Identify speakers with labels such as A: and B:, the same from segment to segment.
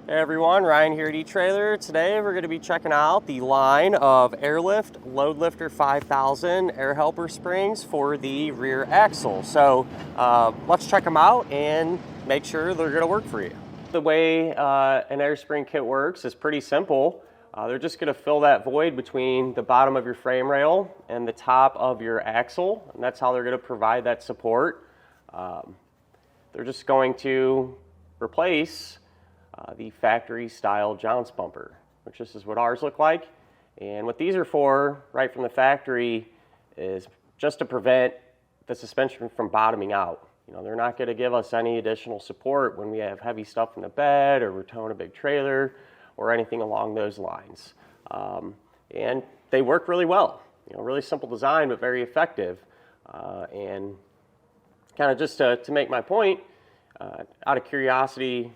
A: Hey everyone, Ryan here at eTrailer. Today we're going to be checking out the line of Air Lift LoadLifter 5000 air helper springs for the rear axle. So let's check them out and make sure they're going to work for you. The way an air spring kit works is pretty simple. They're just going to fill that void between the bottom of your frame rail and the top of your axle, and that's how they're going to provide that support. They're just going to replace the factory style jounce bumper, which this is what ours look like. And what these are for, right from the factory, is just to prevent the suspension from bottoming out. You know, they're not going to give us any additional support when we have heavy stuff in the bed or we're towing a big trailer or anything along those lines. And they work really well. You know, really simple design, but very effective. And kind of just to make my point, out of curiosity,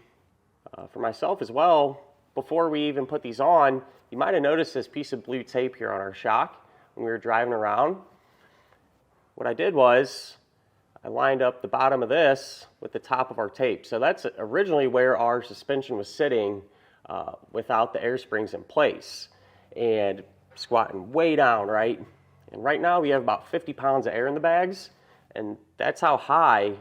A: for myself as well, before we even put these on, you might have noticed this piece of blue tape here on our shock when we were driving around. What I did was I lined up the bottom of this with the top of our tape. So that's originally where our suspension was sitting without the air springs in place, and squatting way down, right? And right now we have about 50 pounds of air in the bags, and that's how high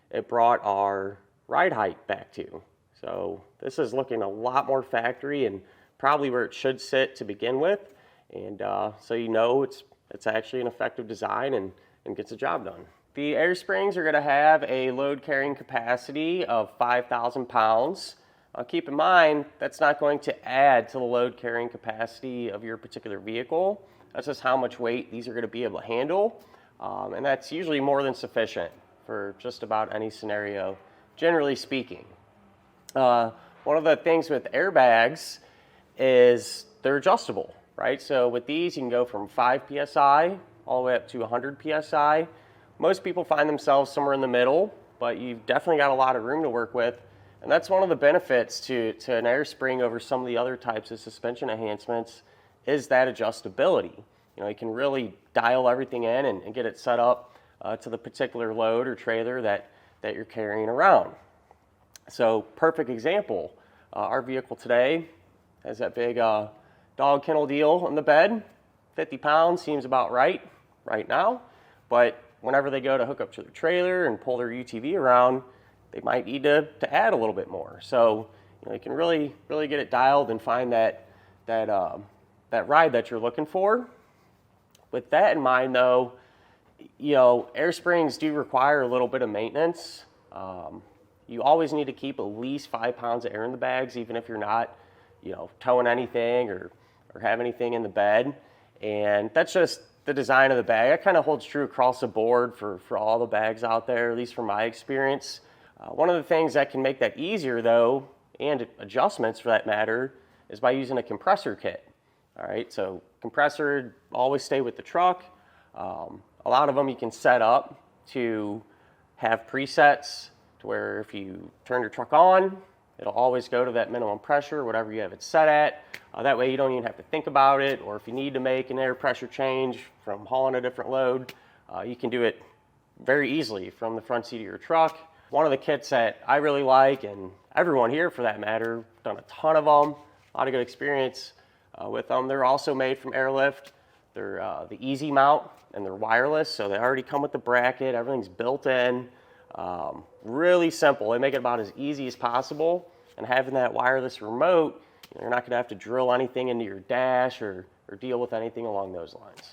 A: it brought our ride height back to. So this is looking a lot more factory and probably where it should sit to begin with. And so you know it's actually an effective design and gets the job done. The air springs are going to have a load carrying capacity of 5,000 pounds. Keep in mind, that's not going to add to the load carrying capacity of your particular vehicle. That's just how much weight these are going to be able to handle. And that's usually more than sufficient for just about any scenario, generally speaking. One of the things with airbags is they're adjustable, right? So with these, you can go from 5 PSI all the way up to 100 PSI. Most people find themselves somewhere in the middle, but you've definitely got a lot of room to work with. And that's one of the benefits to an air spring over some of the other types of suspension enhancements, is that adjustability. You know, you can really dial everything in and get it set up to the particular load or trailer that you're carrying around. So perfect example, our vehicle today has that big dog kennel deal in the bed. 50 pounds seems about right now, but whenever they go to hook up to their trailer and pull their UTV around, they might need to add a little bit more. So you know, you can really get it dialed and find that ride that you're looking for. With that in mind though, you know, air springs do require a little bit of maintenance. You always need to keep at least 5 pounds of air in the bags, even if you're not, you know, towing anything or have anything in the bed. And that's just the design of the bag. That kind of holds true across the board for all the bags out there, at least from my experience. One of the things that can make that easier though, and adjustments for that matter, is by using a compressor kit. All right, so compressor always stay with the truck. A lot of them you can set up to have presets, to where if you turn your truck on, it'll always go to that minimum pressure, whatever you have it set at. That way you don't even have to think about it, or if you need to make an air pressure change from hauling a different load, you can do it very easily from the front seat of your truck. One of the kits that I really like, and everyone here for that matter, done a ton of them, a lot of good experience with them. They're also made from Air Lift. They're the easy mount, and they're wireless, so they already come with the bracket, everything's built in. Really simple. They make it about as easy as possible, and having that wireless remote, you're not going to have to drill anything into your dash or deal with anything along those lines.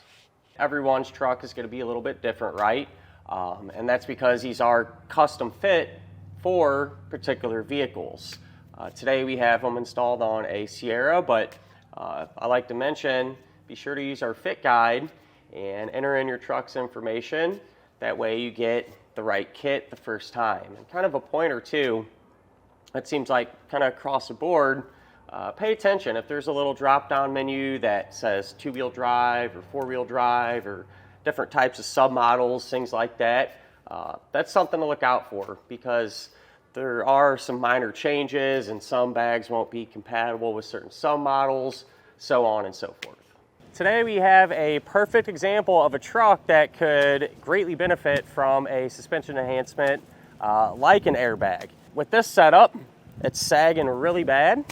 A: Everyone's truck is going to be a little bit different, right? And that's because these are custom fit for particular vehicles. Today we have them installed on a Sierra, but I like to mention, be sure to use our fit guide and enter in your truck's information. That way you get the right kit the first time. And kind of a point or two, it seems like kind of across the board, pay attention if there's a little drop down menu that says 2-wheel drive or 4-wheel drive or different types of submodels, things like that. That's something to look out for, because there are some minor changes and some bags won't be compatible with certain submodels, so on and so forth. Today we have a perfect example of a truck that could greatly benefit from a suspension enhancement like an airbag. With this setup, It's sagging really bad.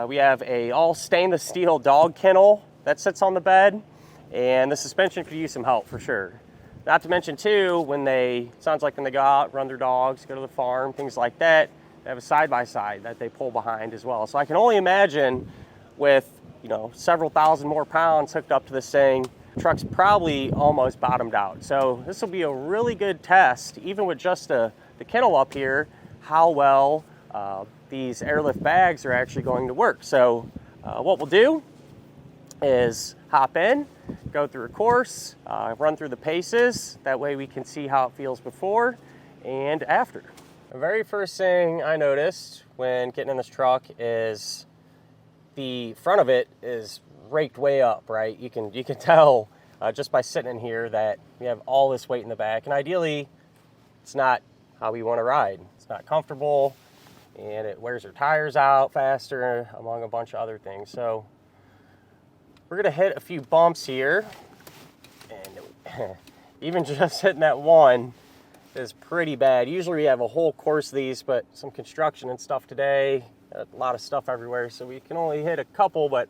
A: We have a all stainless steel dog kennel that sits on the bed, and the suspension could use some help for sure. Not to mention too, sounds like when they go out, run their dogs, go to the farm, things like that, they have a side-by-side that they pull behind as well. So I can only imagine with, several thousand more pounds hooked up to this thing, the truck's probably almost bottomed out. So this will be a really good test, even with just the kennel up here, how well these airlift bags are actually going to work. So what we'll do is hop in, go through a course, run through the paces. That way we can see how it feels before and after. The very first thing I noticed when getting in this truck is the front of it is raked way up, right? You can tell just by sitting in here that we have all this weight in the back, and ideally it's not how we want to ride. It's not comfortable, and it wears our tires out faster, among a bunch of other things. So we're gonna hit a few bumps here, and even just hitting that one is pretty bad. Usually we have a whole course of these, but some construction and stuff today, a lot of stuff everywhere, so we can only hit a couple, but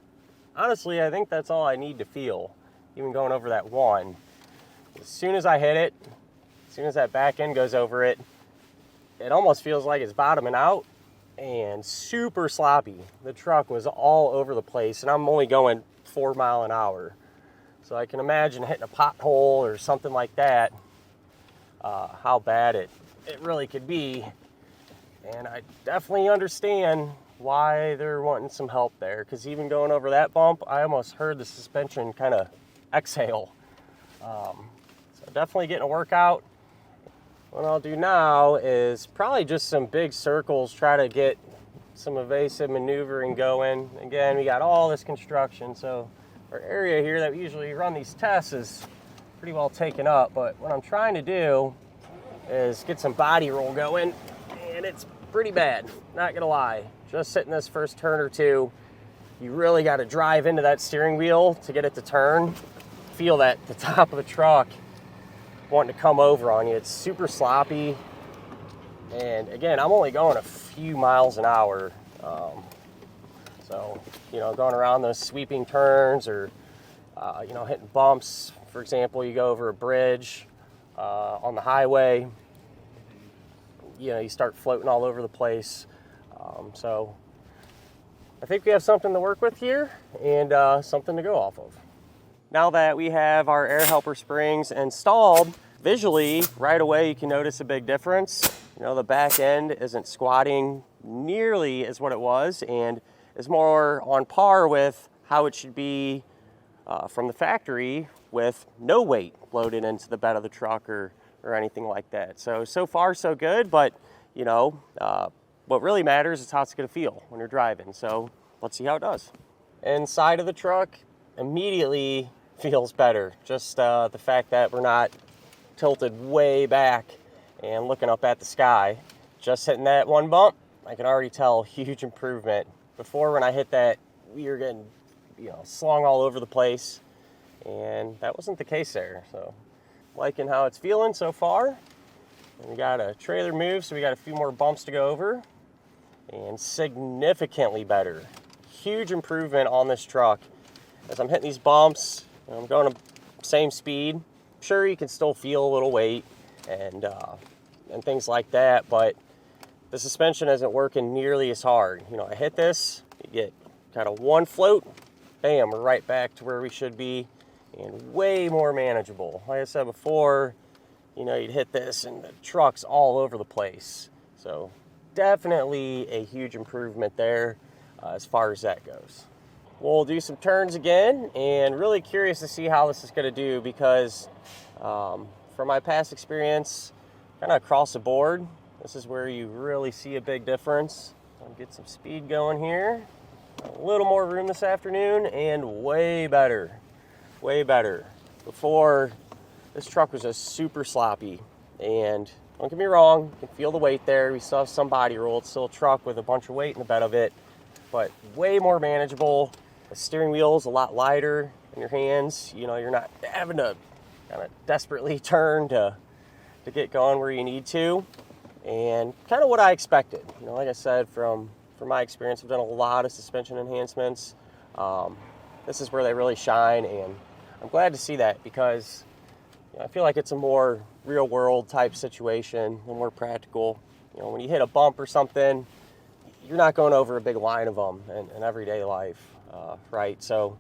A: honestly, I think that's all I need to feel, even going over that one. As soon as I hit it, as soon as that back end goes over it, it almost feels like it's bottoming out and super sloppy. The truck was all over the place, and I'm only going 4 miles an hour. So I can imagine hitting a pothole or something like that, how bad it really could be. And I definitely understand why they're wanting some help there, because even going over that bump, I almost heard the suspension kind of exhale. So definitely getting a workout. What I'll do now is probably just some big circles, try to get some evasive maneuvering going. Again, we got all this construction, so our area here that we usually run these tests is pretty well taken up, but what I'm trying to do is get some body roll going, and it's pretty bad, not gonna lie. Just hitting this first turn or two, you really got to drive into that steering wheel to get it to turn. Feel that the top of the truck wanting to come over on you. It's super sloppy, and again, I'm only going a few miles an hour. So, going around those sweeping turns or, hitting bumps. For example, you go over a bridge on the highway, you start floating all over the place. So I think we have something to work with here and something to go off of. Now that we have our air helper springs installed, visually, right away you can notice a big difference. The back end isn't squatting nearly as what it was, and is more on par with how it should be from the factory, with no weight loaded into the bed of the truck or anything like that. So far so good, but what really matters is how it's going to feel when you're driving. So let's see how it does. Inside of the truck immediately feels better. Just the fact that we're not tilted way back and looking up at the sky. Just hitting that one bump, I can already tell huge improvement. Before, when I hit that, we were getting slung all over the place, and that wasn't the case there. So liking how it's feeling so far. And we got a trailer move, so we got a few more bumps to go over, and significantly better. Huge improvement on this truck. As I'm hitting these bumps, I'm going the same speed. Sure, you can still feel a little weight and things like that, but the suspension isn't working nearly as hard. I hit this, you get kind of one float, bam, we're right back to where we should be, and way more manageable. Like I said before, you'd hit this and the truck's all over the place. So definitely a huge improvement there as far as that goes. We'll do some turns again, and really curious to see how this is going to do, because from my past experience, kind of across the board, this is where you really see a big difference. I'll get some speed going here. A little more room this afternoon, and way better. Way better. Before, this truck was just super sloppy, and don't get me wrong, you can feel the weight there. We still have some body roll. It's still a truck with a bunch of weight in the bed of it, but way more manageable. The steering wheel is a lot lighter in your hands. You're not having to kind of desperately turn to get going where you need to. and kind of what I expected. You know, like I said, from my experience, I've done a lot of suspension enhancements. This is where they really shine, and I'm glad to see that because I feel like it's a more real world type situation, a more practical. You know, when you hit a bump or something, you're not going over a big line of them in everyday life, right? So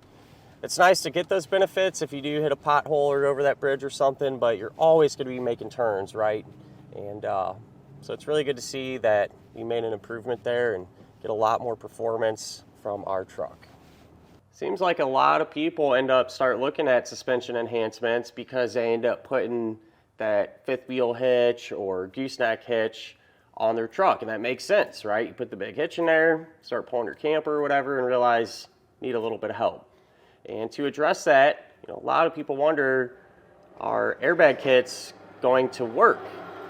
A: it's nice to get those benefits if you do hit a pothole or over that bridge or something, but you're always going to be making turns, right? And so it's really good to see that we made an improvement there and get a lot more performance from our truck. Seems like a lot of people start looking at suspension enhancements because they end up putting that fifth wheel hitch or gooseneck hitch on their truck, and that makes sense, right? You put the big hitch in there, start pulling your camper or whatever, and realize you need a little bit of help. And to address that, you know, a lot of people wonder, are airbag kits going to work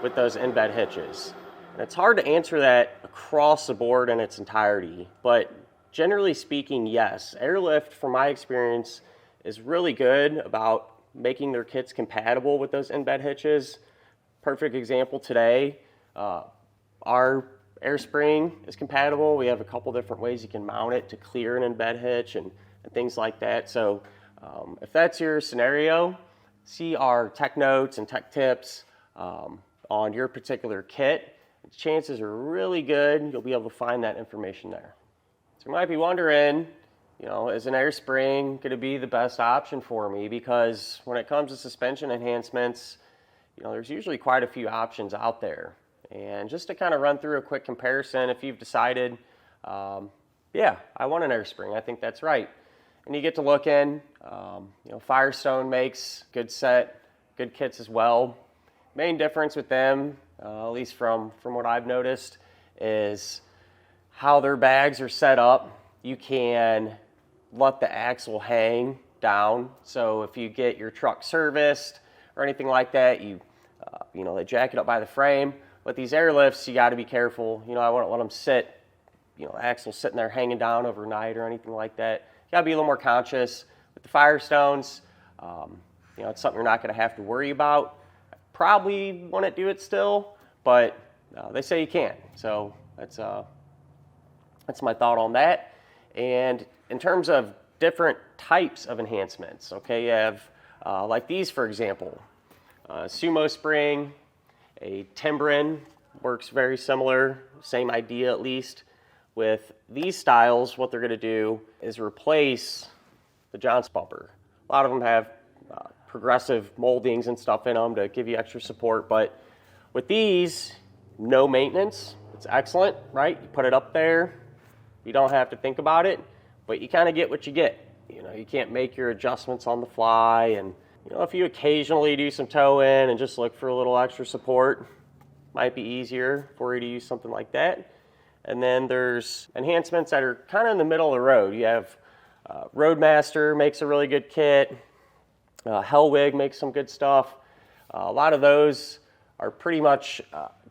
A: with those in-bed hitches? And it's hard to answer that across the board in its entirety, but generally speaking, yes. Air Lift, from my experience, is really good about making their kits compatible with those in-bed hitches. Perfect example today, our air spring is compatible. We have a couple different ways you can mount it to clear an in-bed hitch and things like that. So if that's your scenario, see our tech notes and tech tips on your particular kit. Chances are really good you'll be able to find that information there. So you might be wondering, you know, is an air spring going to be the best option for me? Because when it comes to suspension enhancements, you know, there's usually quite a few options out there. And just to kind of run through a quick comparison, if you've decided, yeah, I want an air spring, I think that's right. And you get to look in, you know, Firestone makes good kits as well. Main difference with them, at least from what I've noticed, is how their bags are set up. You can let the axle hang down. So if you get your truck serviced or anything like that, you know, they jack it up by the frame. With these airlifts, you got to be careful. You know, I wouldn't let them sit, you know, axle sitting there hanging down overnight or anything like that. You got to be a little more conscious. With the Firestones, you know, it's something you're not going to have to worry about. I probably wouldn't do it still, but they say you can. So that's my thought on that. And in terms of different types of enhancements, okay, you have like these, for example, Sumo spring, a Timbrin works very similar, same idea at least. With these styles, what they're going to do is replace the jounce bumper. A lot of them have progressive moldings and stuff in them to give you extra support, but with these, no maintenance. It's excellent, right? You put it up there, you don't have to think about it, but you kind of get what you get. You know, you can't make your adjustments on the fly, and you know, if you occasionally do some toe in and just look for a little extra support, might be easier for you to use something like that. And then there's enhancements that are kind of in the middle of the road. You have Roadmaster makes a really good kit. Hellwig makes some good stuff. A lot of those are pretty much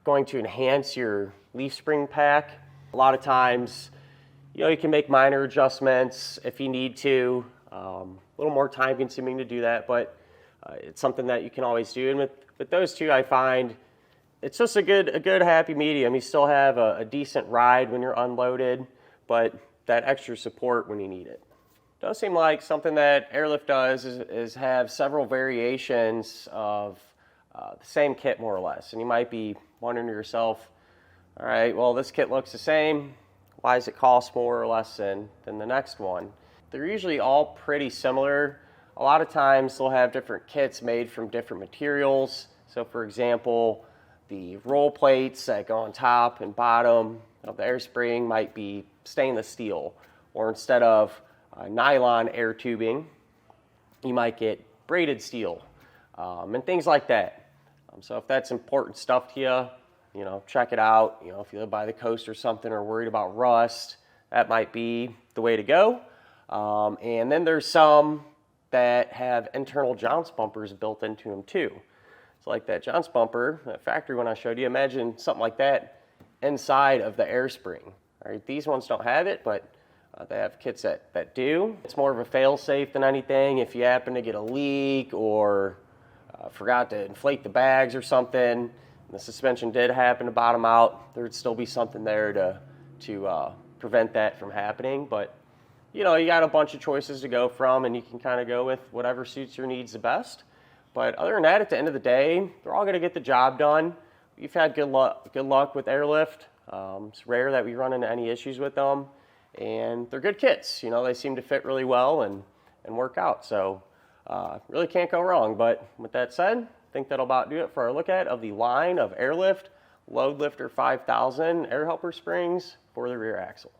A: going to enhance your leaf spring pack. A lot of times, you know, you can make minor adjustments if you need to. A little more time consuming to do that, but it's something that you can always do. And with those two, I find it's just a good happy medium. You still have a decent ride when you're unloaded, but that extra support when you need it. It does seem like something that Air Lift does is have several variations of the same kit, more or less. And you might be wondering to yourself, all right, well, this kit looks the same. Why does it cost more or less than the next one? They're usually all pretty similar. A lot of times they'll have different kits made from different materials. So for example, the roll plates that go on top and bottom of the air spring might be stainless steel, or instead of nylon air tubing, you might get braided steel, and things like that. So if that's important stuff to you, you know, check it out. You know, if you live by the coast or something, or worried about rust, that might be the way to go. And then there's some that have internal jounce bumpers built into them too. So like that jounce bumper, that factory one I showed you, imagine something like that inside of the air spring. All right, these ones don't have it, but they have kits that do. It's more of a fail-safe than anything. If you happen to get a leak or forgot to inflate the bags or something, the suspension did happen to bottom out, there'd still be something there to prevent that from happening. But you know, you got a bunch of choices to go from, and you can kind of go with whatever suits your needs the best. But other than that, at the end of the day, they're all going to get the job done. We've had good luck with Air Lift. It's rare that we run into any issues with them, and they're good kits. You know, they seem to fit really well and work out. So really can't go wrong. But with that said, I think that'll about do it for our look at of the line of Air Lift LoadLifter 5000 air helper springs for the rear axle.